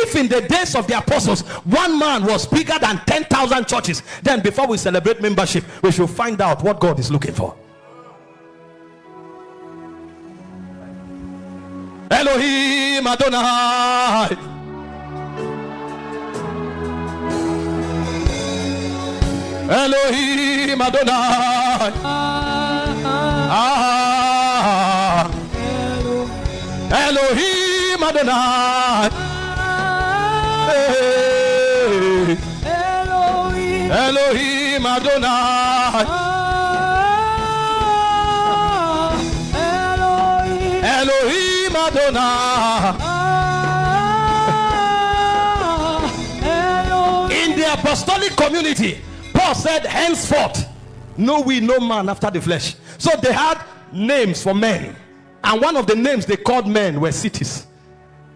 If in the days of the apostles, one man was bigger than 10,000 churches, then before we celebrate membership, we should find out what God is looking for. Elohim Adonai. Elohim Adonai. Elohim Adonai. Elohim Adonai. Elohim Adonai. In the apostolic community, Paul said, henceforth know we no man after the flesh. So they had names for men, and one of the names they called men were cities.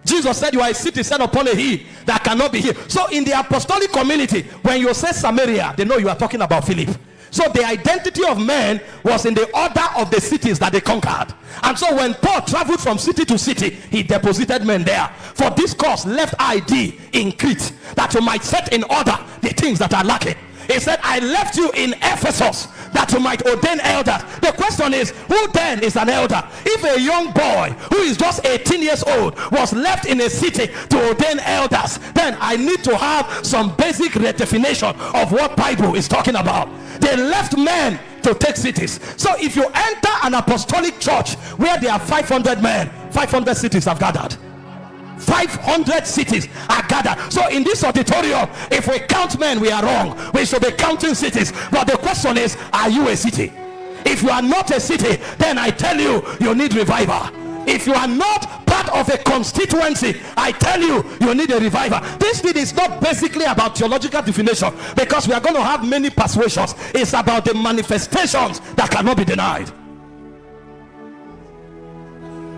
Jesus said, you are a city set upon a hill that cannot be hid. So in the apostolic community, when you say Samaria, they know you are talking about Philip. So the identity of men was in the order of the cities that they conquered. And so when Paul traveled from city to city, he deposited men there. For this cause left I thee in Crete, that you might set in order the things that are lacking. He said, I left you in Ephesus that you might ordain elders. The question is, who then is an elder? If a young boy who is just 18 years old was left in a city to ordain elders, then I need to have some basic redefinition of what Bible is talking about. They left men to take cities. So if you enter an apostolic church where there are 500 men, 500 cities have gathered. 500 cities are gathered. So in this auditorium, if we count men, we are wrong. We should be counting cities. But the question is, are you a city? If you are not a city, then I tell you, you need revival. If you are not part of a constituency, I tell you, you need a revival. This thing is not basically about theological definition, because we are going to have many persuasions. It's about the manifestations that cannot be denied.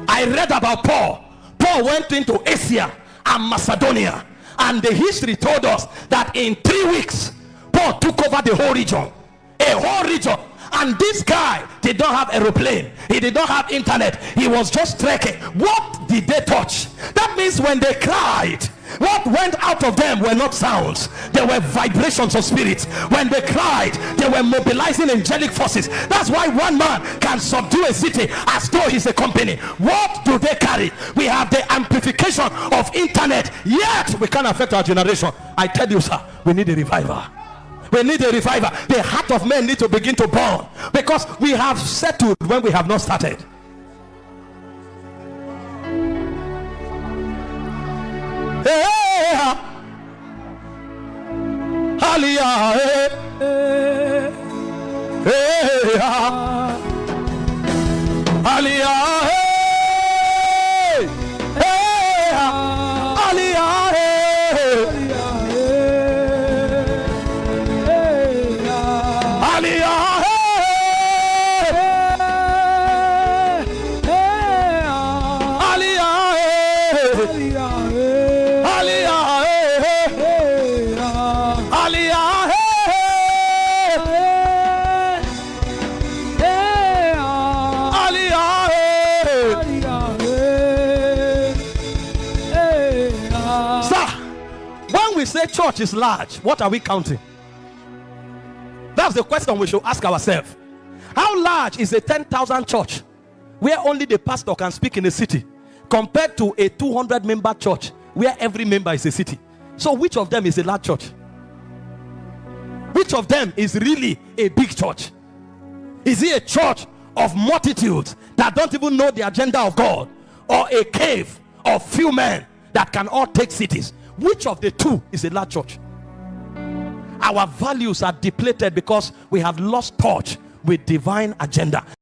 I read about Paul. Paul went into Asia and Macedonia, and the history told us that in 3 weeks Paul took over the whole region, a whole region. And this guy did not have aeroplane, he did not have internet, he was just trekking. What did they touch? That means when they cried, what went out of them were not sounds, they were vibrations of spirits. When they cried, they were mobilizing angelic forces. That's why one man can subdue a city as though he's a company. What do they carry? We have the amplification of internet, yet we can't affect our generation. I tell you, sir, we need a revival. We need a revival. The heart of men need to begin to burn, because we have settled when we have not started. Hey, Aliyah, hey, hey, Aliyah, hey, hey, Aliyah, hey. We say church is large, what are we counting? That's the question we should ask ourselves. How large is a 10,000 church where only the pastor can speak in a city, compared to a 200 member church where every member is a city? So which of them is a large church? Which of them is really a big church? Is it a church of multitudes that don't even know the agenda of God, or a cave of few men that can all take cities? Which of the two is a large church? Our values are depleted because we have lost touch with divine agenda.